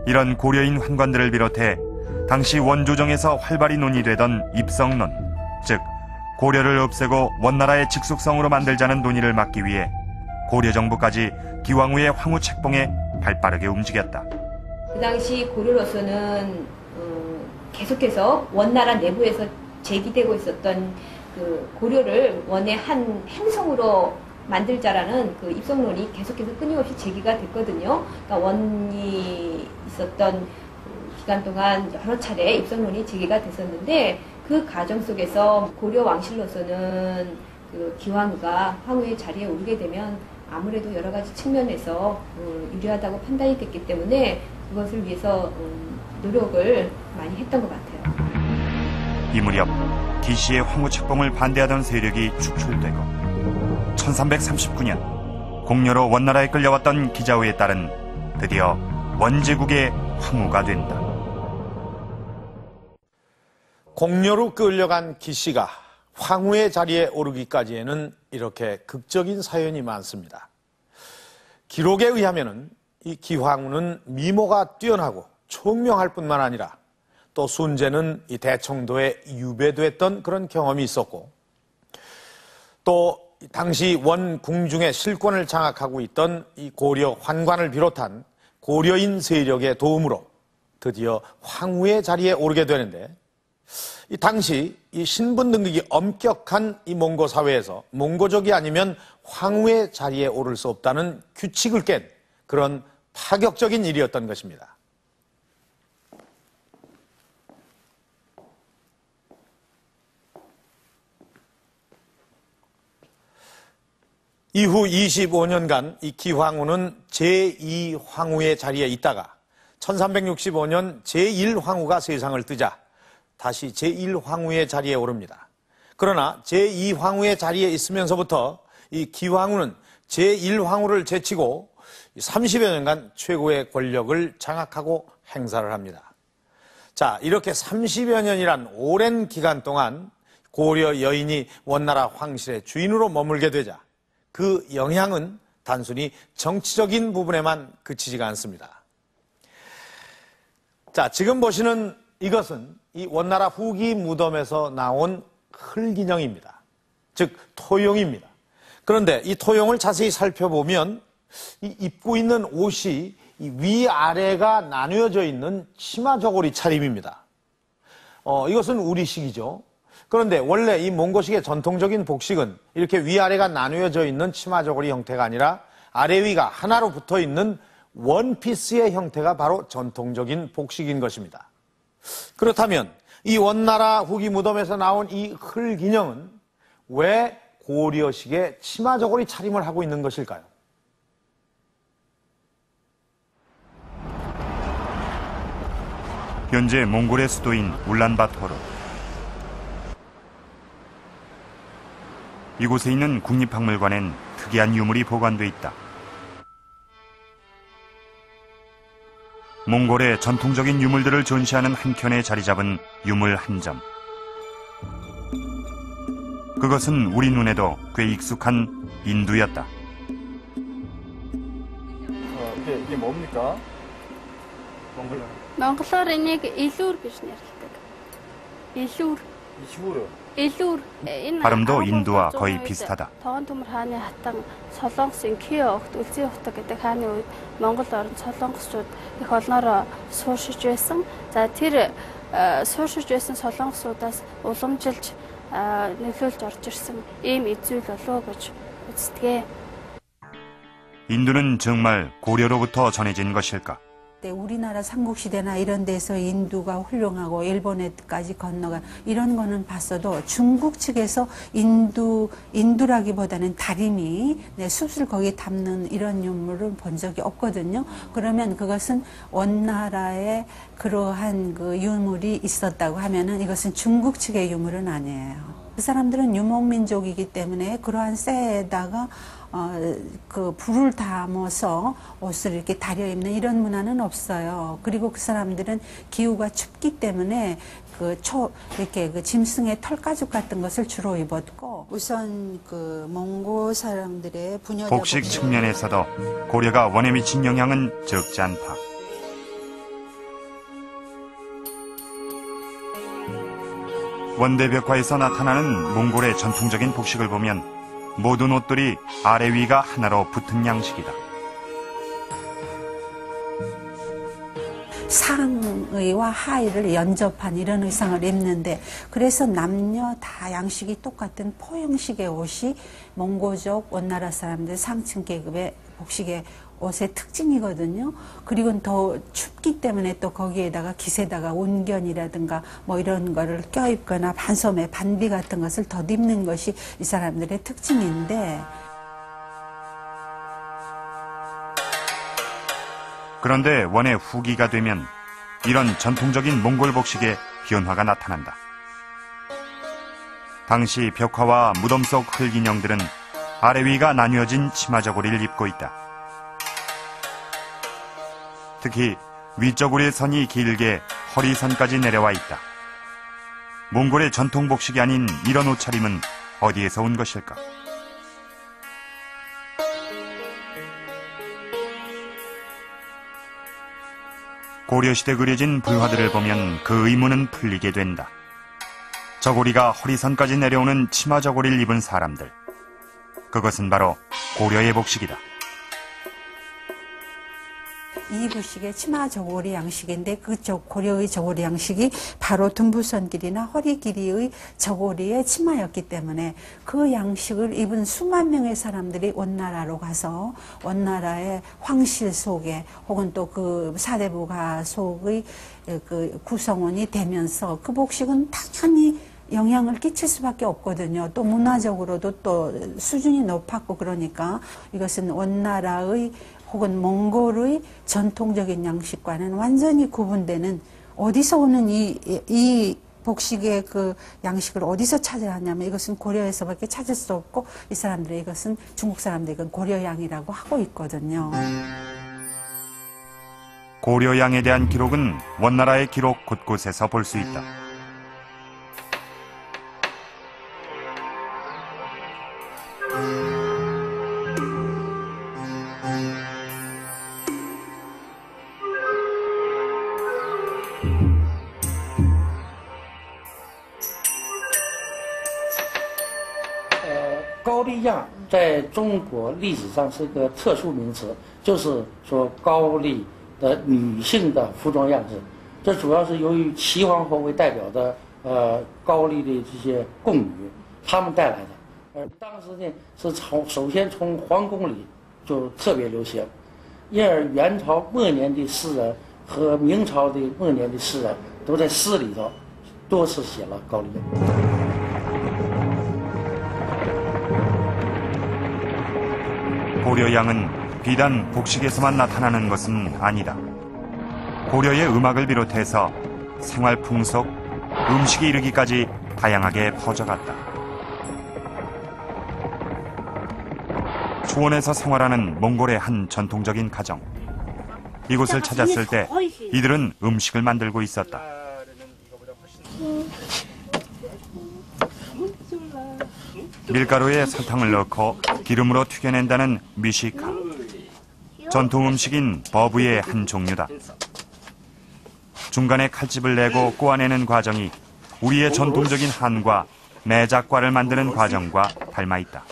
이런 고려인 환관들을 비롯해 당시 원조정에서 활발히 논의되던 입성론, 즉 고려를 없애고 원나라의 직속성으로 만들자는 논의를 막기 위해 고려 정부까지 기왕후의 황후 책봉에 발빠르게 움직였다. 그 당시 고려로서는 계속해서 원나라 내부에서 제기되고 있었던 그 고려를 원의 한 행성으로 만들자라는 그 입성론이 계속해서 끊임없이 제기가 됐거든요. 그러니까 원이 있었던 기간 동안 여러 차례 입성론이 제기가 됐었는데 그 과정 속에서 고려 왕실로서는 그 기왕후가 황후의 자리에 오르게 되면 아무래도 여러 가지 측면에서 유리하다고 판단이 됐기 때문에 그것을 위해서 노력을 많이 했던 것 같아요. 이 무렵 기시의 황후 책봉을 반대하던 세력이 축출되고 1339년 공료로 원나라에 끌려왔던 기자후의 딸은 드디어 원제국의 황후가 된다. 공료로 끌려간 기시가 황후의 자리에 오르기까지에는 이렇게 극적인 사연이 많습니다. 기록에 의하면 이 기황후는 미모가 뛰어나고 총명할 뿐만 아니라 또 순제는 이 대청도에 유배됐던 그런 경험이 있었고, 또 당시 원 궁중의 실권을 장악하고 있던 이 고려 환관을 비롯한 고려인 세력의 도움으로 드디어 황후의 자리에 오르게 되는데, 이 당시 이 신분 등극이 엄격한 이 몽고 사회에서 몽고족이 아니면 황후의 자리에 오를 수 없다는 규칙을 깬 그런 파격적인 일이었던 것입니다. 이후 25년간 이 기황후는 제2황후의 자리에 있다가 1365년 제1황후가 세상을 뜨자 다시 제1황후의 자리에 오릅니다. 그러나 제2황후의 자리에 있으면서부터 이 기황후는 제1황후를 제치고 30여 년간 최고의 권력을 장악하고 행사를 합니다. 자, 이렇게 30여 년이란 오랜 기간 동안 고려 여인이 원나라 황실의 주인으로 머물게 되자 그 영향은 단순히 정치적인 부분에만 그치지가 않습니다. 자, 지금 보시는 이것은 이 원나라 후기 무덤에서 나온 흙인형입니다. 즉 토용입니다. 그런데 이 토용을 자세히 살펴보면 이 입고 있는 옷이 이 위아래가 나뉘어져 있는 치마 저고리 차림입니다. 이것은 우리식이죠. 그런데 원래 이 몽고식의 전통적인 복식은 이렇게 위아래가 나뉘어져 있는 치마 저고리 형태가 아니라 아래 위가 하나로 붙어 있는 원피스의 형태가 바로 전통적인 복식인 것입니다. 그렇다면 이 원나라 후기 무덤에서 나온 이 흙인형은 왜 고려식의 치마 저고리 차림을 하고 있는 것일까요? 현재 몽골의 수도인 울란바토르. 이곳에 있는 국립박물관엔 특이한 유물이 보관돼 있다. 몽골의 전통적인 유물들을 전시하는 한켠에 자리 잡은 유물 한 점. 그것은 우리 눈에도 꽤 익숙한 인두였다. 이게 뭡니까? монголоор энийг илүүр гэж нэрлэдэг. илүүр. илүүр. 발음도 인두와 거의 비슷하다. Тогон төмөр хааны хатан Солонгосын Кио огт Үлзий хотог гэдэг хааны үед Монгол орнд солонгосчууд их олноор сууршиж байсан. За тэр сууршиж байсан солонгосуудаас уламжилж нөлөөлж орж ирсэн ийм эзүүл болов гэж үздэг. 인두는 정말 고려로부터 전해진 것일까? 우리나라 삼국시대나 이런 데서 인두가 훌륭하고 일본에까지 건너간 이런 거는 봤어도 중국 측에서 인두라기보다는 다리미, 숯을 거기에 담는 이런 유물을 본 적이 없거든요. 그러면 그것은 원나라에 그러한 그 유물이 있었다고 하면은 이것은 중국 측의 유물은 아니에요. 그 사람들은 유목민족이기 때문에 그러한 쇠에다가 그 불을 담아서 옷을 이렇게 다려 입는 이런 문화는 없어요. 그리고 그 사람들은 기후가 춥기 때문에 이렇게 그 짐승의 털가죽 같은 것을 주로 입었고, 우선 그 몽고 사람들의 부녀자 복식 측면에서도 고려가 원에 미친 영향은 적지 않다. 원대벽화에서 나타나는 몽골의 전통적인 복식을 보면 모든 옷들이 아래 위가 하나로 붙은 양식이다. 상의와 하의를 연접한 이런 의상을 입는데, 그래서 남녀 다 양식이 똑같은 포형식의 옷이 몽고족 원나라 사람들 상층 계급의 복식의 옷의 특징이거든요. 그리고 더 춥기 때문에 또 거기에다가 깃에다가 온견이라든가 뭐 이런 거를 껴입거나 반소매, 반비 같은 것을 덧입는 것이 이 사람들의 특징인데, 그런데 원의 후기가 되면 이런 전통적인 몽골 복식에 변화가 나타난다. 당시 벽화와 무덤 속 흙인형들은 아래 위가 나뉘어진 치마 저고리를 입고 있다. 특히 위저고리 선이 길게 허리선까지 내려와 있다. 몽골의 전통 복식이 아닌 이런 옷차림은 어디에서 온 것일까? 고려시대 그려진 불화들을 보면 그 의문은 풀리게 된다. 저고리가 허리선까지 내려오는 치마 저고리를 입은 사람들. 그것은 바로 고려의 복식이다. 이 부식의 치마 저고리 양식인데, 그 고려의 저고리 양식이 바로 둔부선 길이나 허리 길이의 저고리의 치마였기 때문에 그 양식을 입은 수만 명의 사람들이 원나라로 가서 원나라의 황실 속에 혹은 또 그 사대부가 속의 그 구성원이 되면서 그 복식은 당연히 영향을 끼칠 수밖에 없거든요. 또 문화적으로도 또 수준이 높았고, 그러니까 이것은 원나라의 혹은 몽골의 전통적인 양식과는 완전히 구분되는, 어디서 오는 이 복식의 그 양식을 어디서 찾아야 하냐면 이것은 고려에서밖에 찾을 수 없고, 이 사람들이 이것은 중국 사람들이 이건 고려양이라고 하고 있거든요. 고려양에 대한 기록은 원나라의 기록 곳곳에서 볼 수 있다.高丽样在中国历史上是个特殊名词，就是说高丽的女性的服装样式。这主要是由于齐皇后为代表的高丽的这些宫女，她们带来的。当时呢是首先从皇宫里就特别流行，因而元朝末年的诗人和明朝的末年的诗人都在诗里头多次写了高丽样。 고려양은 비단 복식에서만 나타나는 것은 아니다. 고려의 음악을 비롯해서 생활 풍속, 음식에 이르기까지 다양하게 퍼져갔다. 초원에서 생활하는 몽골의 한 전통적인 가정. 이곳을 찾았을 때 이들은 음식을 만들고 있었다. 밀가루에 설탕을 넣고 기름으로 튀겨낸다는 미시카. 전통 음식인 버브의 한 종류다. 중간에 칼집을 내고 꼬아내는 과정이 우리의 전통적인 한과 매작과를 만드는 과정과 닮아 있다.